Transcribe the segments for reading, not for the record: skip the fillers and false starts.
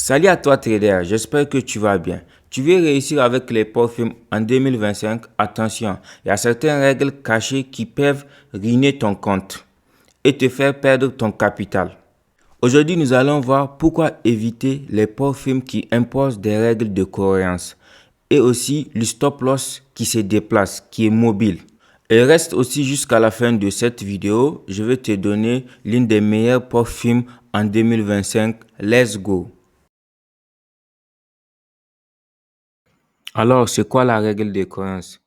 Salut à toi trader, j'espère que tu vas bien. Tu veux réussir avec les portfolios en 2025? Attention, il y a certaines règles cachées qui peuvent ruiner ton compte et te faire perdre ton capital. Aujourd'hui, nous allons voir pourquoi éviter les portfolios qui imposent des règles de cohérence et aussi le stop loss qui se déplace, qui est mobile. Et reste aussi jusqu'à la fin de cette vidéo, je vais te donner l'une des meilleures portfolios en 2025. Let's go! Alors, c'est quoi la règle de cohérence?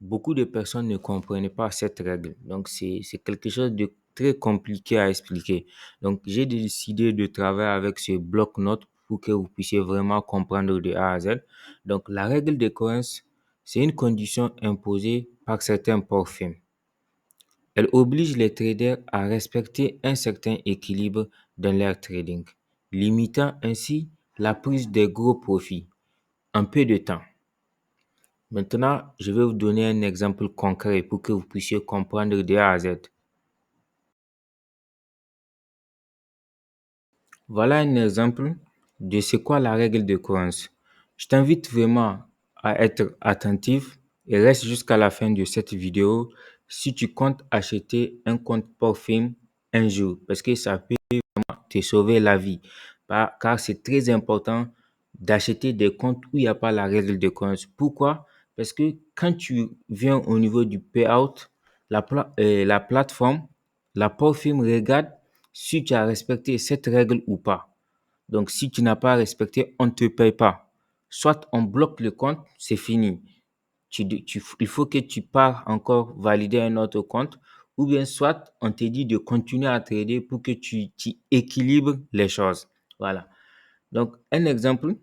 Beaucoup de personnes ne comprennent pas cette règle. Donc, c'est quelque chose de très compliqué à expliquer. Donc, j'ai décidé de travailler avec ce bloc-notes pour que vous puissiez vraiment comprendre de A à Z. Donc, la règle de cohérence, c'est une condition imposée par certains portfolios. Elle oblige les traders à respecter un certain équilibre dans leur trading, limitant ainsi la prise des gros profits en peu de temps. Maintenant, je vais vous donner un exemple concret pour que vous puissiez comprendre de A à Z. Voilà un exemple de ce qu'est la règle de cohérence. Je t'invite vraiment à être attentif et reste jusqu'à la fin de cette vidéo si tu comptes acheter un compte portfolio un jour parce que ça peut te sauver la vie. Car c'est très important d'acheter des comptes où il n'y a pas la règle de cohérence. Pourquoi? Parce que quand tu viens au niveau du payout, la plateforme, la portfolio regarde si tu as respecté cette règle ou pas. Donc, si tu n'as pas respecté, on ne te paye pas. Soit on bloque le compte, c'est fini. Il faut que tu pars encore valider un autre compte, ou bien soit on te dit de continuer à trader pour que tu équilibres les choses. Voilà. Donc, un exemple,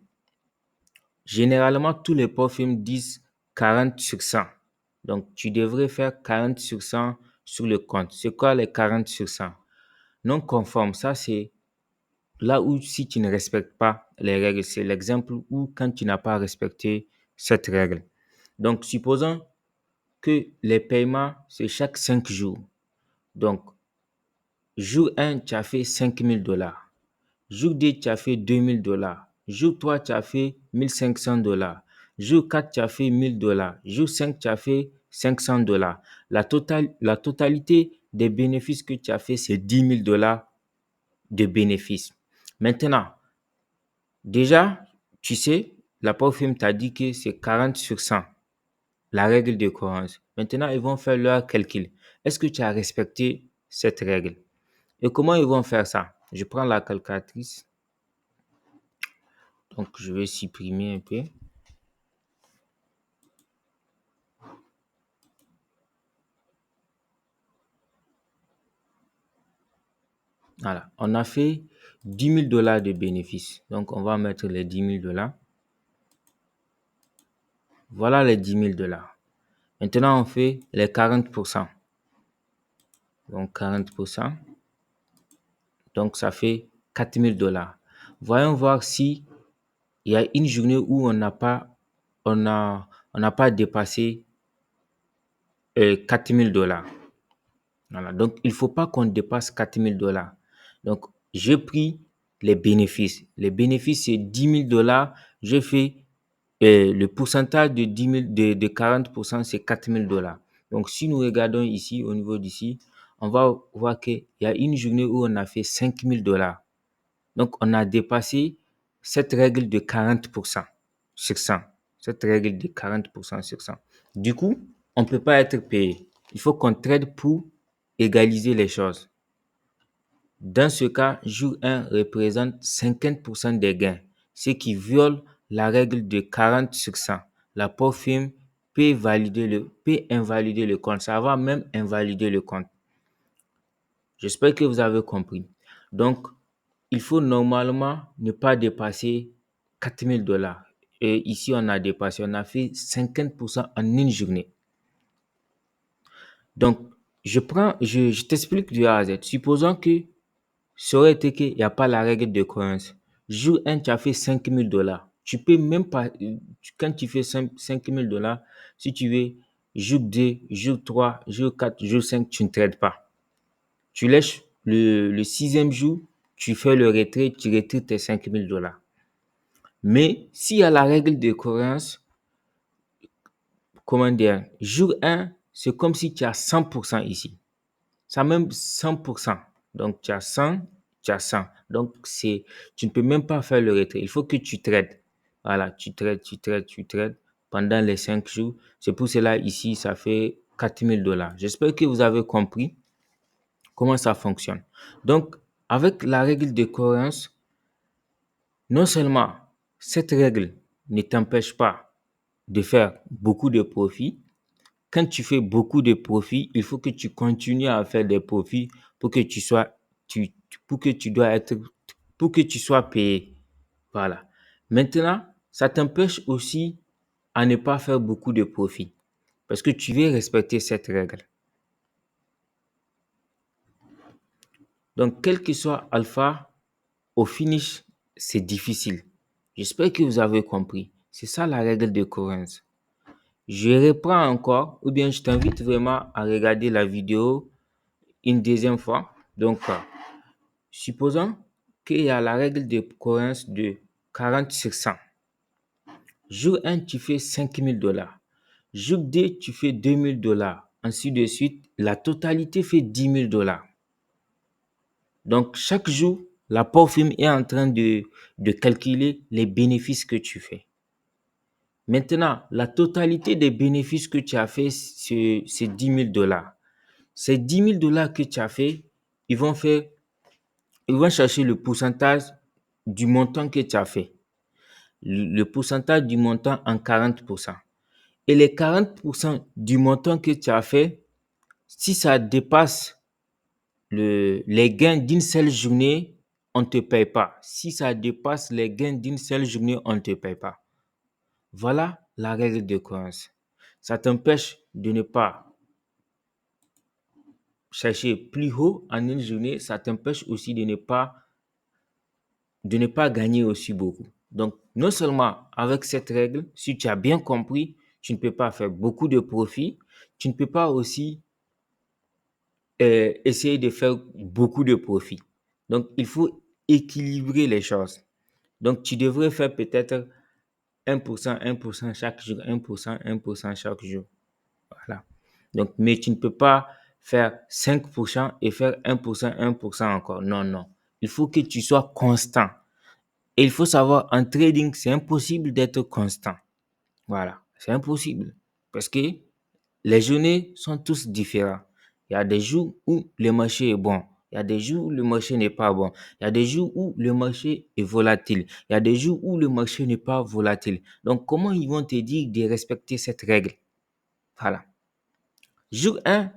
généralement, tous les portfolios disent 40 sur 100. Donc, tu devrais faire 40 sur 100 sur le compte. C'est quoi les 40 sur 100? Non conforme, ça c'est là où si tu ne respectes pas les règles. C'est l'exemple où quand tu n'as pas respecté cette règle. Donc, supposons que les paiements, c'est chaque 5 jours. Donc, jour 1, tu as fait $5,000. Jour 2, tu as fait $2,000. Jour 3, tu as fait $1,500. Jour 4, tu as fait $1,000. Jour 5, tu as fait $500. La totalité des bénéfices que tu as fait, c'est $10,000 de bénéfices. Maintenant, déjà, tu sais, la firme t'a dit que c'est 40 sur 100, la règle de cohérence. Maintenant, ils vont faire leur calcul. Est-ce que tu as respecté cette règle? Et comment ils vont faire ça? Je prends la calculatrice. Donc, je vais supprimer un peu. Voilà. On a fait $10,000 de bénéfices. Donc, on va mettre les $10,000. Voilà les $10,000. Maintenant, on fait les 40%. Donc, 40%. Donc, ça fait $4,000. Voyons voir si il y a une journée où on n'a pas dépassé $4,000. Voilà. Donc, il ne faut pas qu'on dépasse $4,000. Donc, j'ai pris les bénéfices. Les bénéfices, c'est $10,000. J'ai fait le pourcentage de 10 000, de 40%, c'est $4,000. Donc, si nous regardons ici, au niveau d'ici, on va voir qu'il y a une journée où on a fait $5,000. Donc, on a dépassé cette règle de 40% sur 100. Cette règle de 40% sur 100. Du coup, on ne peut pas être payé. Il faut qu'on trade pour égaliser les choses. Dans ce cas, jour 1 représente 50% des gains, ce qui viole la règle de 40 sur 100. La firme peut invalider le compte. Ça va même invalider le compte. J'espère que vous avez compris. Donc, il faut normalement ne pas dépasser $4,000. Et ici, on a dépassé, on a fait 50% en une journée. Donc, je t'explique du A à Z. Supposons que ça aurait été qu'il n'y a pas la règle de cohérence. Jour 1, tu as fait $5,000. Tu peux même pas, quand tu fais $5,000, si tu veux, jour 2, jour 3, jour 4, jour 5, tu ne trades pas. Tu lèches le sixième jour, tu fais le retrait, tu retires tes $5,000. Mais s'il y a la règle de cohérence, comment dire, jour 1, c'est comme si tu as 100% ici. Ça même 100%. Donc, tu as 100, tu as 100. Donc, tu ne peux même pas faire le retrait. Il faut que tu trades. Voilà, tu trades pendant les 5 jours. C'est pour cela, ici, ça fait $4 000. J'espère que vous avez compris comment ça fonctionne. Donc, avec la règle de cohérence, non seulement cette règle ne t'empêche pas de faire beaucoup de profits. Quand tu fais beaucoup de profits, il faut que tu continues à faire des profits pour que tu sois, pour que tu dois être, pour que tu sois payé. Voilà. Maintenant, ça t'empêche aussi à ne pas faire beaucoup de profits parce que tu veux respecter cette règle. Donc, quel que soit alpha, au finish, c'est difficile. J'espère que vous avez compris. C'est ça la règle de Corinth. Je reprends encore, ou bien je t'invite vraiment à regarder la vidéo une deuxième fois. Donc, supposons qu'il y a la règle de Corinth de 40 sur 100. Jour 1, tu fais $5 000. Jour 2, tu fais $2 000. Ainsi de suite, la totalité fait $10 000. Donc, chaque jour, la pauvre firme est en train de calculer les bénéfices que tu fais. Maintenant, la totalité des bénéfices que tu as fait, c'est $10 000. Ces $10 000 que tu as fait, ils vont chercher le pourcentage du montant que tu as fait. Le pourcentage du montant en 40%. Et les 40% du montant que tu as fait, si ça dépasse les gains d'une seule journée, on ne te paye pas. Si ça dépasse les gains d'une seule journée, on ne te paye pas. Voilà la règle de cohérence. Ça t'empêche de ne pas chercher plus haut en une journée. Ça t'empêche aussi de ne pas gagner aussi beaucoup. Donc, non seulement avec cette règle, si tu as bien compris, tu ne peux pas faire beaucoup de profits, tu ne peux pas aussi essayer de faire beaucoup de profits. Donc, il faut équilibrer les choses. Donc, tu devrais faire peut-être 1% chaque jour, 1% chaque jour. Voilà. Donc, mais tu ne peux pas faire 5% et faire 1% encore. Non, non. Il faut que tu sois constant. Et il faut savoir, en trading, c'est impossible d'être constant. Voilà, c'est impossible. Parce que les journées sont tous différentes. Il y a des jours où le marché est bon. Il y a des jours où le marché n'est pas bon. Il y a des jours où le marché est volatile. Il y a des jours où le marché n'est pas volatile. Donc, comment ils vont te dire de respecter cette règle? Voilà. Jour 1,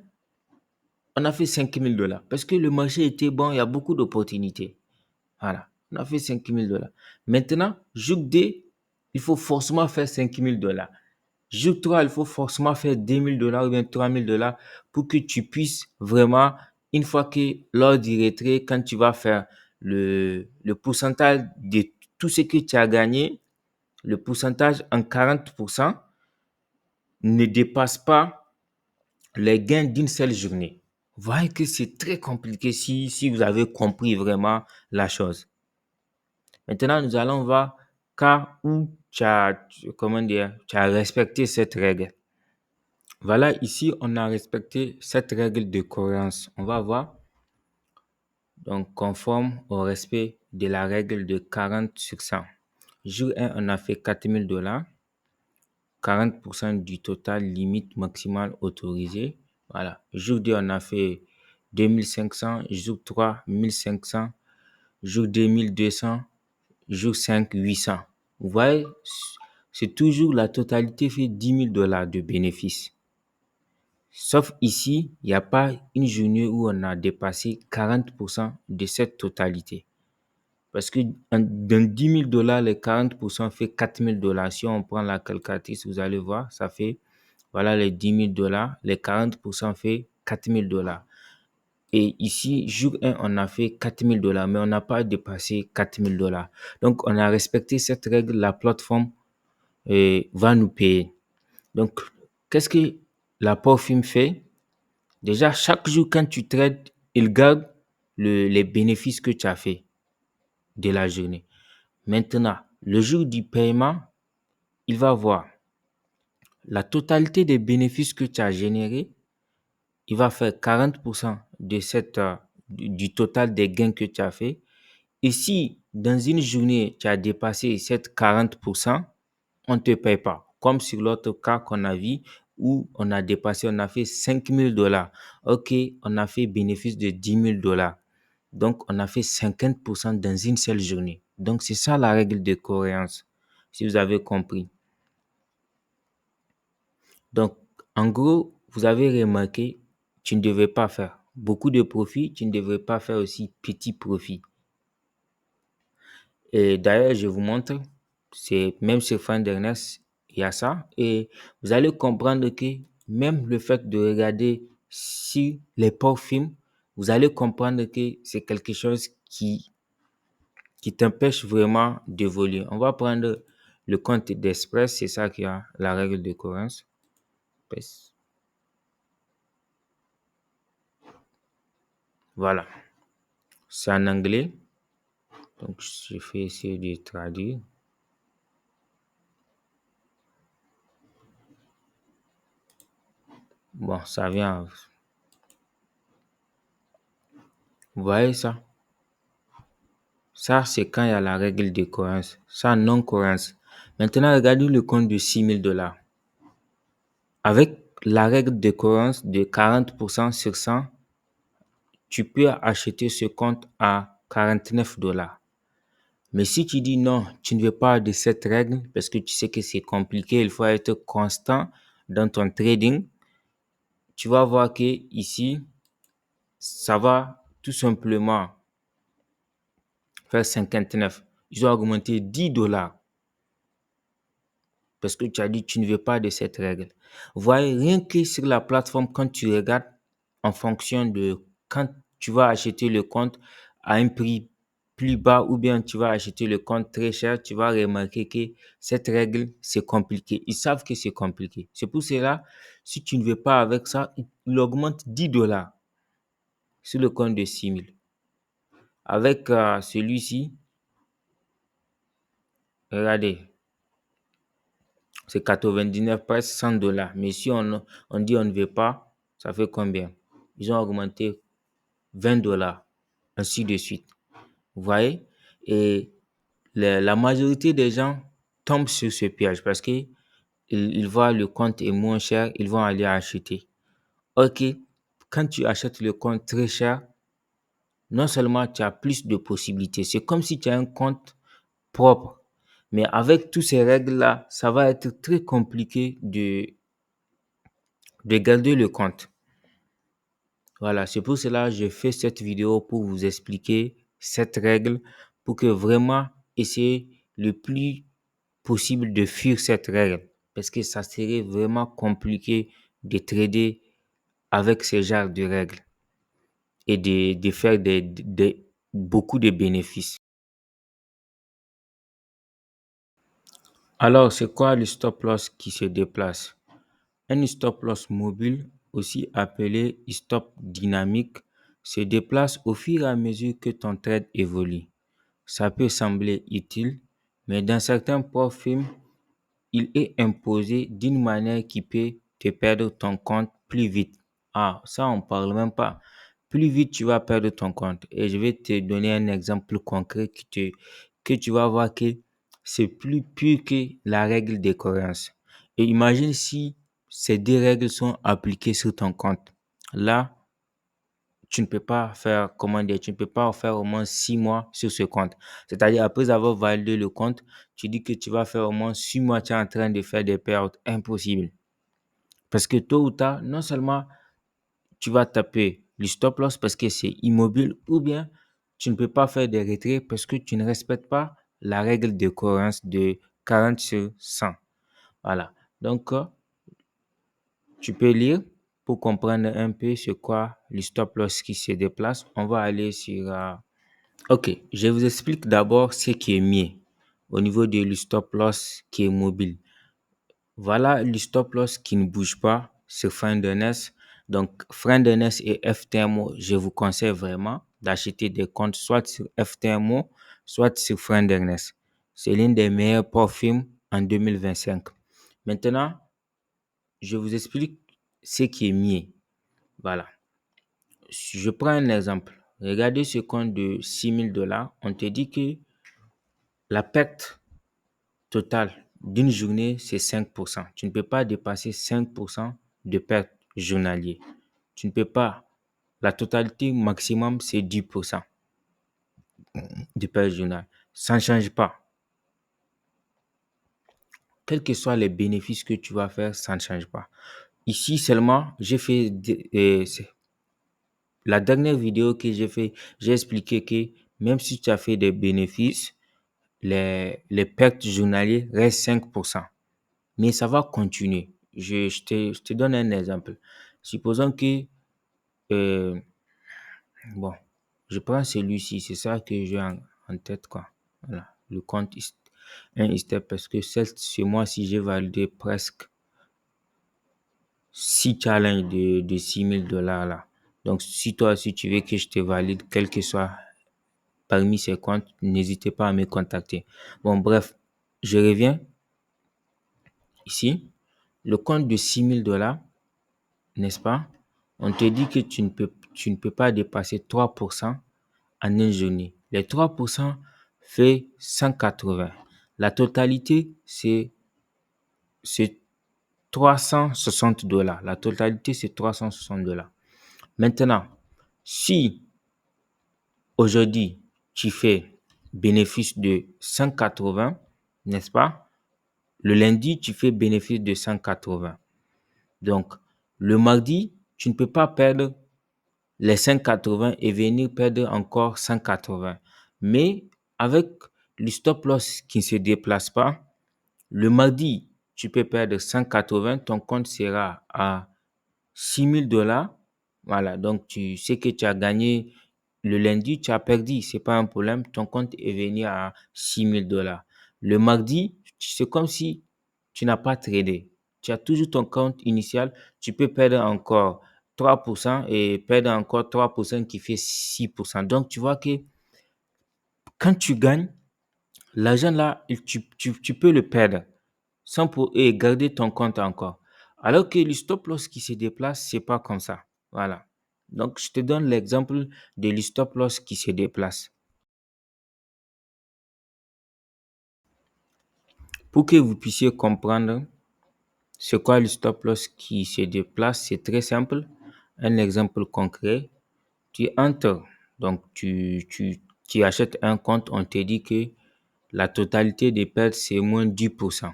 on a fait $5 000 parce que le marché était bon, il y a beaucoup d'opportunités. Voilà, on a fait $5 000. Maintenant, jour 2, il faut forcément faire $5 000. Jour 3, il faut forcément faire $2 000 ou bien $3 000 pour que tu puisses vraiment, une fois que lors du retrait, quand tu vas faire le pourcentage de tout ce que tu as gagné, le pourcentage en 40% ne dépasse pas les gains d'une seule journée. Vous voyez que c'est très compliqué si vous avez compris vraiment la chose. Maintenant, nous allons voir cas où comment dire, tu as respecté cette règle. Voilà, ici, on a respecté cette règle de cohérence. On va voir, donc, conforme au respect de la règle de 40 sur 100. Jour 1, on a fait $4 000. 40% du total limite maximale autorisée. Voilà. Jour 2, on a fait 2500. Jour 3, 1500. Jour 2, 1200. Jour 5, 800. Vous voyez, c'est toujours la totalité fait $10 000 de bénéfice. Sauf ici, il n'y a pas une journée où on a dépassé 40% de cette totalité. Parce que dans $10 000, les 40% fait $4 000. Si on prend la calculatrice, vous allez voir, ça fait, voilà les $10 000, les 40% fait $4 000. Et ici, jour 1, on a fait $4 000, mais on n'a pas dépassé $4 000. Donc, on a respecté cette règle, la plateforme va nous payer. Donc, qu'est-ce que la pauvre firme fait? Déjà, chaque jour, quand tu trades, il garde les bénéfices que tu as fait de la journée. Maintenant, Le jour du paiement, il va voir la totalité des bénéfices que tu as générés. Il va faire 40% de du total des gains que tu as fait. Et si dans une journée, tu as dépassé cette 40%, on ne te paye pas. Comme sur l'autre cas qu'on a vu où on a dépassé, on a fait $5 000. OK, on a fait bénéfice de $10 000. Donc, on a fait 50% dans une seule journée. Donc, c'est ça la règle de cohérence, si vous avez compris. Donc, en gros, vous avez remarqué, tu ne devais pas faire beaucoup de profits, tu ne devrais pas faire aussi petit profit. Et d'ailleurs, je vous montre, c'est même sur Findernet, il y a ça. Et vous allez comprendre que même le fait de regarder si les pauvres films, vous allez comprendre que c'est quelque chose qui t'empêche vraiment d'évoluer. On va prendre le compte d'Express, c'est ça qui a la règle de cohérence. Voilà, c'est en anglais. Donc, je vais essayer de traduire. Bon, ça vient. Vous voyez ça? Ça, c'est quand il y a la règle de cohérence. Ça, non-cohérence. Maintenant, regardez le compte de $6 000. Avec la règle de cohérence de 40% sur 100, tu peux acheter ce compte à $49. Mais si tu dis non, tu ne veux pas de cette règle parce que tu sais que c'est compliqué, il faut être constant dans ton trading, tu vas voir que ici, ça va tout simplement faire 59. Ils ont augmenté $10 parce que tu as dit que tu ne veux pas de cette règle. Vous voyez, rien que sur la plateforme, quand tu regardes en fonction de quand tu vas acheter le compte à un prix plus bas ou bien tu vas acheter le compte très cher, tu vas remarquer que cette règle, c'est compliqué. Ils savent que c'est compliqué. C'est pour cela, si tu ne veux pas avec ça, il augmente $10 sur le compte de 6 000. Avec celui-ci, regardez, c'est 99, presque $100. Mais si on dit on ne veut pas, ça fait combien? Ils ont augmenté $20, ainsi de suite. Vous voyez? Et la majorité des gens tombent sur ce piège parce que ils voient le compte est moins cher, ils vont aller acheter. Ok, quand tu achètes le compte très cher, non seulement tu as plus de possibilités, c'est comme si tu as un compte propre. Mais avec toutes ces règles-là, ça va être très compliqué de garder le compte. Voilà, c'est pour cela que je fais cette vidéo pour vous expliquer cette règle pour que vraiment essayer le plus possible de fuir cette règle parce que ça serait vraiment compliqué de trader avec ce genre de règles et de faire beaucoup de bénéfices. Alors, c'est quoi le stop loss qui se déplace? Un stop loss mobile, aussi appelé stop dynamique, se déplace au fur et à mesure que ton trade évolue. Ça peut sembler utile, mais dans certains profils, il est imposé d'une manière qui peut te perdre ton compte plus vite. Ah, ça, on ne parle même pas. Plus vite tu vas perdre ton compte. Et je vais te donner un exemple concret que tu vas voir que c'est plus pur que la règle des cohérences. Et imagine si ces deux règles sont appliquées sur ton compte. Là, tu ne peux pas faire, comment dire, tu ne peux pas faire au moins 6 mois sur ce compte. C'est-à-dire, après avoir validé le compte, tu dis que tu vas faire au moins 6 mois, tu es en train de faire des pertes. Impossible. Parce que tôt ou tard, non seulement tu vas taper le stop loss parce que c'est immobile, ou bien tu ne peux pas faire des retraits parce que tu ne respectes pas la règle de cohérence de 40 sur 100. Voilà. Donc, tu peux lire pour comprendre un peu ce quoi le stop loss qui se déplace. On va aller sur... Ok, je vous explique d'abord ce qui est mieux au niveau de le stop loss qui est mobile. Voilà le stop loss qui ne bouge pas sur Findernet. Donc, Findernet et FTMO, je vous conseille vraiment d'acheter des comptes soit sur FTMO, soit sur Findernet. C'est l'un des meilleurs parfums en 2025. Maintenant, je vous explique ce qui est mieux. Voilà. Je prends un exemple. Regardez ce compte de $6,000. On te dit que la perte totale d'une journée, c'est 5%. Tu ne peux pas dépasser 5% de perte journalière. Tu ne peux pas. La totalité maximum, c'est 10% de perte journalière. Ça ne change pas. Quels que soient les bénéfices que tu vas faire, ça ne change pas. Ici seulement, j'ai fait la dernière vidéo que j'ai fait, j'ai expliqué que même si tu as fait des bénéfices, les pertes journalières restent 5%. Mais ça va continuer. Je te donne un exemple. Supposons que, euh, bon, je prends celui-ci, c'est ça que j'ai en tête, quoi. Voilà, le compte un step parce que ce mois-ci, j'ai validé presque 6 challenges de $6,000 là. Donc, si toi aussi tu veux que je te valide, quel que soit parmi ces comptes, n'hésitez pas à me contacter. Bon, bref, je reviens ici. Le compte de $6,000, n'est-ce pas? On te dit que tu ne peux pas dépasser 3% en une journée. Les 3% fait 180. La totalité, c'est $360. La totalité, c'est $360. Maintenant, si aujourd'hui, tu fais bénéfice de 180, n'est-ce pas? Le lundi, tu fais bénéfice de 180. Donc, le mardi, tu ne peux pas perdre les 180 et venir perdre encore 180. Mais avec le stop loss qui ne se déplace pas, le mardi, tu peux perdre 180, ton compte sera à $6,000. Voilà, donc tu sais que tu as gagné le lundi, tu as perdu, c'est pas un problème, ton compte est venu à $6,000. Le mardi, c'est comme si tu n'as pas tradé. Tu as toujours ton compte initial, tu peux perdre encore 3% et perdre encore 3% qui fait 6%. Donc, tu vois que quand tu gagnes, l'argent là, tu peux le perdre sans et garder ton compte encore. Alors que le stop loss qui se déplace, c'est pas comme ça. Voilà. Donc, je te donne l'exemple de le stop loss qui se déplace. Pour que vous puissiez comprendre c'est quoi le stop loss qui se déplace, c'est très simple. Un exemple concret, tu entres, donc tu achètes un compte, on te dit que la totalité des pertes, c'est moins 10%.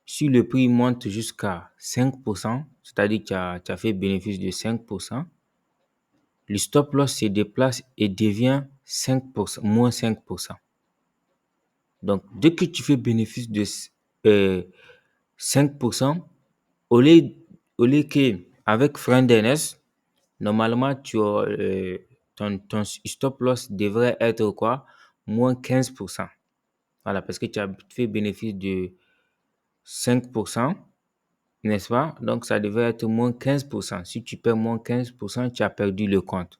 Si le prix monte jusqu'à 5%, c'est-à-dire que tu as fait bénéfice de 5%, le stop loss se déplace et devient 5%, moins 5%. Donc, dès que tu fais bénéfice de 5%, au lieu, au lieu que avec frein DNS, normalement, ton stop loss devrait être quoi? Moins 15%. Voilà, parce que tu as fait bénéfice de 5%. N'est-ce pas? Donc, ça devait être moins 15%. Si tu perds moins 15%, tu as perdu le compte.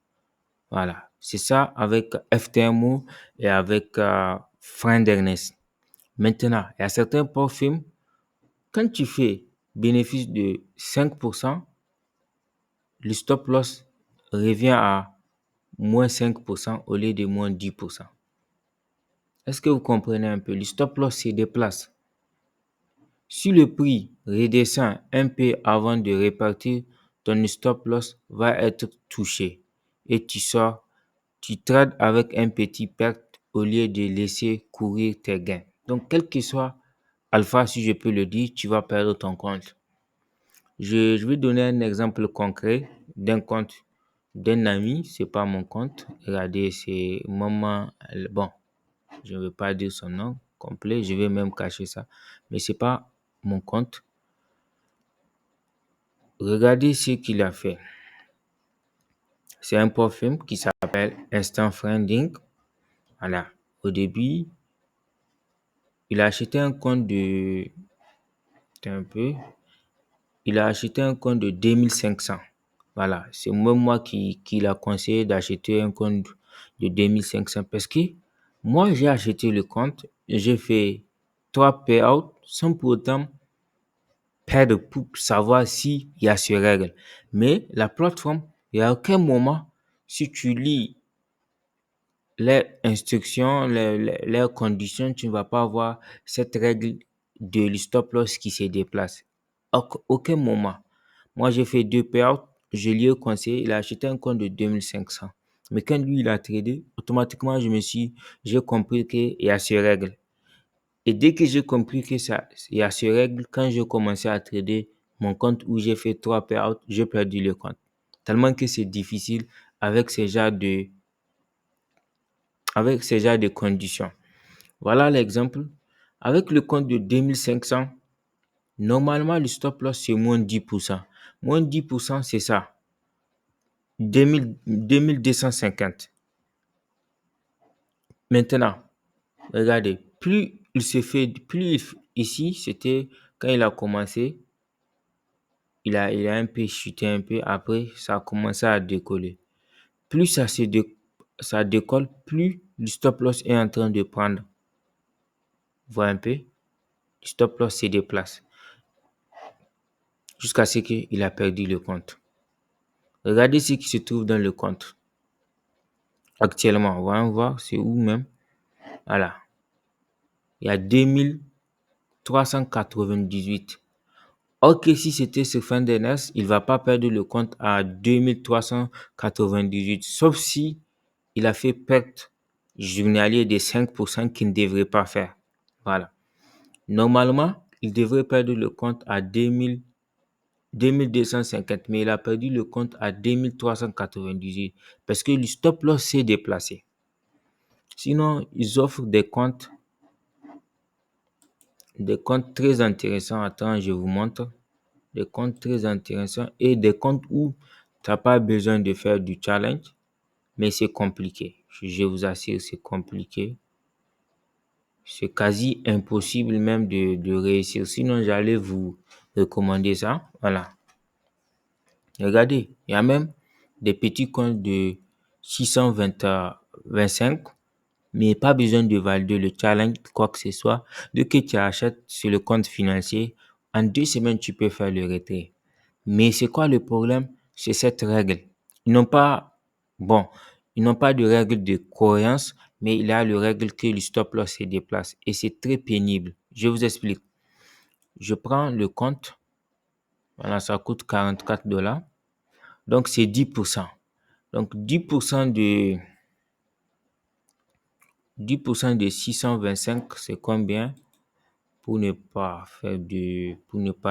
Voilà. C'est ça avec FTMO et avec frein d'Ernest. Maintenant, il y a certains parfums, quand tu fais bénéfice de 5%, le stop loss revient à moins 5% au lieu de moins 10%. Est-ce que vous comprenez un peu? Le stop loss se déplace. Si le prix redescend un peu avant de repartir, ton stop loss va être touché et tu sors, tu trades avec un petit perte au lieu de laisser courir tes gains. Donc, quel que soit alpha, si je peux le dire, tu vas perdre ton compte. Je vais donner un exemple concret d'un compte d'un ami, c'est pas mon compte. Regardez, c'est maman. Bon, je ne veux pas dire son nom complet, je vais même cacher ça, mais c'est pas mon compte. Regardez ce qu'il a fait. C'est un parfum qui s'appelle Instant Friending. Voilà. Au début, il a acheté un compte de. Un peu. Il a acheté un compte de 2500. Voilà. C'est même moi qui l'a conseillé d'acheter un compte de 2500 parce que Moi, j'ai acheté le compte, j'ai fait 3 payouts sans pour autant perdre pour savoir s'il y a ces règles. Mais la plateforme, il n'y a aucun moment, si tu lis les instructions, les conditions, tu ne vas pas avoir cette règle de stop loss qui se déplace. Aucun moment. Moi, j'ai fait 2 payouts, je lui ai conseillé, il a acheté un compte de 2500. Mais quand lui, il a tradé, automatiquement, j'ai compris qu'il y a ces règles. Et dès que j'ai compris que ça, il y a ces règles, quand j'ai commencé à trader mon compte où j'ai fait 3 payouts, j'ai perdu le compte. Tellement que c'est difficile avec avec ce genre de conditions. Voilà l'exemple. Avec le compte de 2500, normalement, le stop loss, c'est moins 10%. Moins 10%, c'est ça. 2250. Maintenant, regardez, ici, c'était quand il a commencé, il a un peu chuté un peu. Après, ça a commencé à décoller. Plus ça décolle, plus le stop loss est en train de prendre. Vous voyez un peu? Le stop loss se déplace jusqu'à ce qu'il a perdu le compte. Regardez ce qui se trouve dans le compte actuellement. On va voir c'est où même. Voilà. Il y a 2398. Ok, si c'était ce fin d'année, il ne va pas perdre le compte à 2398. Sauf si il a fait perte journalier de 5% qu'il ne devrait pas faire. Voilà. Normalement, il devrait perdre le compte à 2250, mais il a perdu le compte à 2398 parce que le stop loss s'est déplacé. Sinon, ils offrent des comptes très intéressants. Attends, je vous montre. Des comptes très intéressants et des comptes où tu n'as pas besoin de faire du challenge, mais c'est compliqué. Je vous assure, c'est compliqué. C'est quasi impossible même de réussir. Sinon, j'allais vous recommander ça. Voilà. Regardez, il y a même des petits comptes de 625, mais pas besoin de valider le challenge, quoi que ce soit. Dès que tu achètes sur le compte financier, en 2 semaines, tu peux faire le retrait. Mais c'est quoi le problème? C'est cette règle. Ils n'ont pas, bon, ils n'ont pas de règle de cohérence, mais il y a le règle que le stop loss se déplace. Et c'est très pénible. Je vous explique. Je prends le compte. Voilà, ça coûte 44 dollars. Donc, c'est 10%. Donc, 10% de 625, c'est combien? Pour ne pas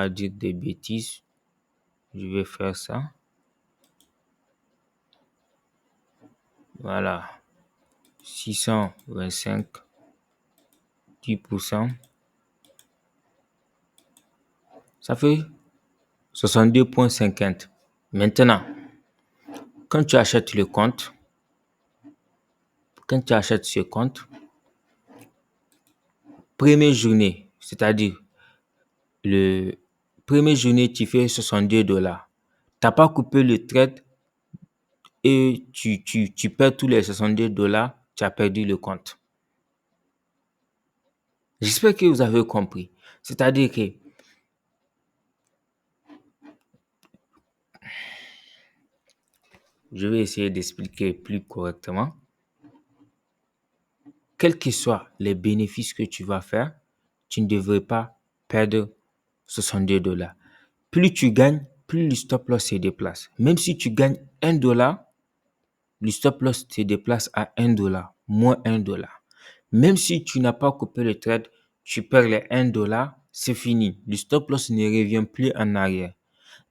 dire des bêtises, je vais faire ça. Voilà. 625, 10%. Ça fait 62,50. Maintenant, quand tu achètes le compte, quand tu achètes ce compte, première journée, c'est-à-dire le première journée, tu fais 62 dollars. Tu n'as pas coupé le trade et tu perds tous les 62 dollars, tu as perdu le compte. J'espère que vous avez compris. C'est-à-dire que je vais essayer d'expliquer plus correctement. Quels que soient les bénéfices que tu vas faire, tu ne devrais pas perdre 62 dollars. Plus tu gagnes, plus le stop loss se déplace. Même si tu gagnes 1 dollar, le stop loss se déplace à 1 dollar, moins 1 dollar. Même si tu n'as pas coupé le trade, tu perds les 1 dollar, c'est fini. Le stop loss ne revient plus en arrière.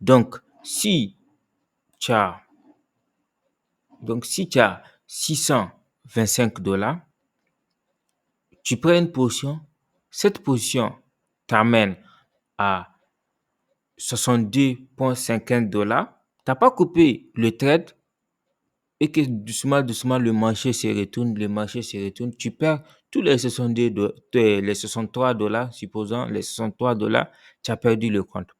Donc, tu as, si tu as 625 dollars, tu prends une position, cette position t'amène à 62,50 dollars. Tu n'as pas coupé le trade et que doucement, doucement, le marché se retourne, tu perds tous les 63 dollars, supposons les 63 dollars, tu as perdu le compte.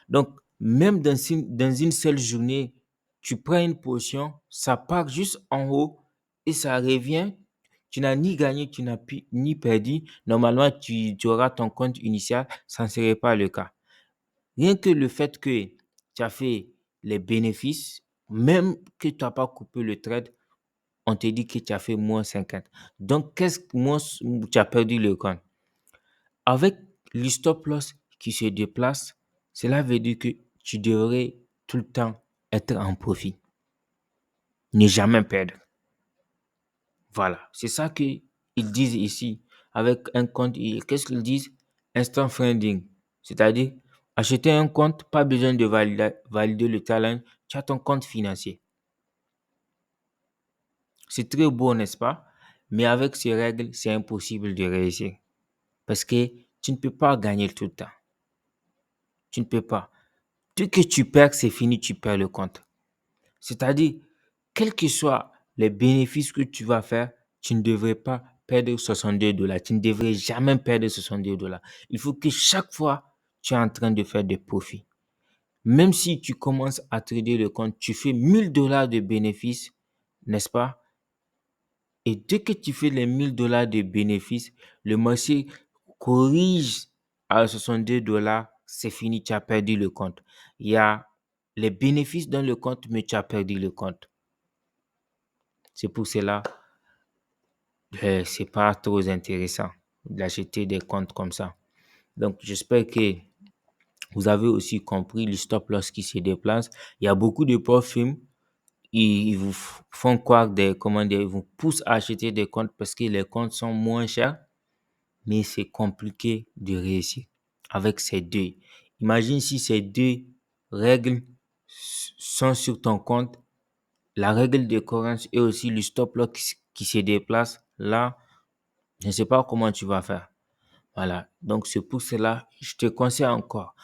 Donc, même dans une seule journée, tu prends une position, ça part juste en haut et ça revient, Tu n'as ni gagné, tu n'as ni perdu. Normalement, tu auras ton compte initial. Ça ne serait pas le cas. Rien que le fait que tu as fait les bénéfices, même que tu n'as pas coupé le trade, on te dit que tu as fait moins 50. Donc, qu'est-ce que moins tu as perdu le compte? Avec le stop loss qui se déplace, cela veut dire que tu devrais tout le temps être en profit. Ne jamais perdre. Voilà, c'est ça qu'ils disent ici. Avec un compte, qu'est-ce qu'ils disent? Instant funding. C'est-à-dire, acheter un compte, pas besoin de valider le talent, tu as ton compte financier. C'est très beau, n'est-ce pas? Mais avec ces règles, c'est impossible de réussir. Parce que tu ne peux pas gagner tout le temps. Tu ne peux pas. Dès que tu perds, c'est fini, tu perds le compte. C'est-à-dire, quels que soient les bénéfices que tu vas faire, tu ne devrais pas perdre 62 dollars. Tu ne devrais jamais perdre 62 dollars. Il faut que chaque fois, tu es en train de faire des profits. Même si tu commences à trader le compte, tu fais 1000 dollars de bénéfices, n'est-ce pas? Et dès que tu fais les 1000 dollars de bénéfices, le marché corrige à 62 dollars, c'est fini, tu as perdu le compte. Il y a les bénéfices dans le compte, mais tu as perdu le compte. C'est pour cela que c'est pas trop intéressant d'acheter des comptes comme ça. Donc, j'espère que vous avez aussi compris le stop loss qui se déplace. Il y a beaucoup de profils, ils vous font croire ils vous poussent à acheter des comptes parce que les comptes sont moins chers, mais c'est compliqué de réussir avec ces deux. Imagine si ces deux règles sont sur ton compte, la règle de cohérence et aussi le stop loss qui se déplace. Là, je ne sais pas comment tu vas faire. Voilà. Donc, c'est pour cela, je te conseille encore,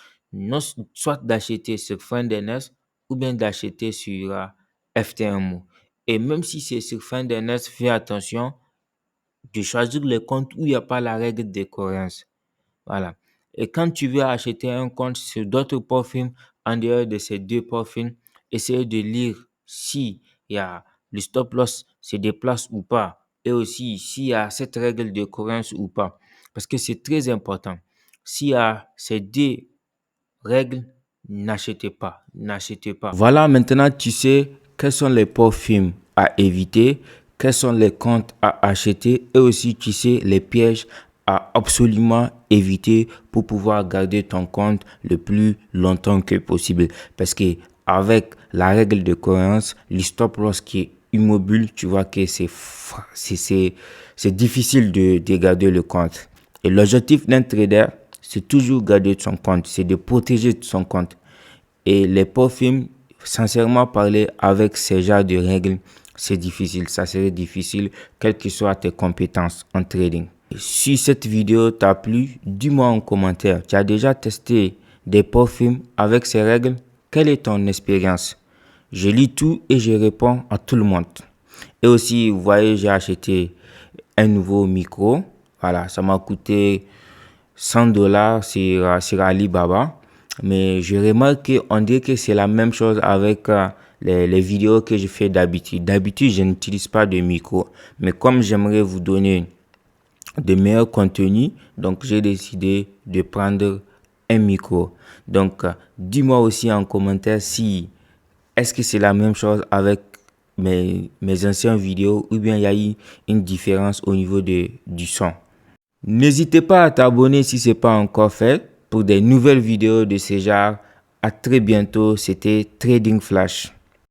soit d'acheter sur Findernext ou bien d'acheter sur FTMO. Et même si c'est sur Findernext, fais attention de choisir les comptes où il n'y a pas la règle de cohérence. Voilà. Et quand tu veux acheter un compte sur d'autres profils, en dehors de ces deux profils, essaye de lire si il y a le stop loss se déplace ou pas. Et aussi s'il y a cette règle de cohérence ou pas. Parce que c'est très important. S'il y a ces deux règles, n'achetez pas. N'achetez pas. Voilà, maintenant tu sais quels sont les profils à éviter, quels sont les comptes à acheter et aussi tu sais les pièges à absolument éviter pour pouvoir garder ton compte le plus longtemps que possible. Parce que avec la règle de cohérence, le stop loss qui est immobile, tu vois que c'est difficile de garder le compte. Et l'objectif d'un trader, c'est toujours garder son compte, c'est de protéger son compte. Et les profils, sincèrement parler, avec ces genres de règles, c'est difficile. Ça serait difficile, quelles que soient tes compétences en trading. Si cette vidéo t'a plu, dis-moi en commentaire. Tu as déjà testé des profils avec ces règles? Quelle est ton expérience? Je lis tout et je réponds à tout le monde. Et aussi, vous voyez, j'ai acheté un nouveau micro. Voilà, ça m'a coûté 100 dollars sur Alibaba. Mais je remarque qu'on dirait que c'est la même chose avec les vidéos que je fais d'habitude. D'habitude, je n'utilise pas de micro. Mais comme j'aimerais vous donner de meilleurs contenus, donc j'ai décidé de prendre un micro. Donc, dis-moi aussi en commentaire si est-ce que c'est la même chose avec mes anciennes vidéos ou bien il y a eu une différence au niveau du son. N'hésitez pas à t'abonner si ce n'est pas encore fait pour des nouvelles vidéos de ce genre. À très bientôt, c'était Trading Flash.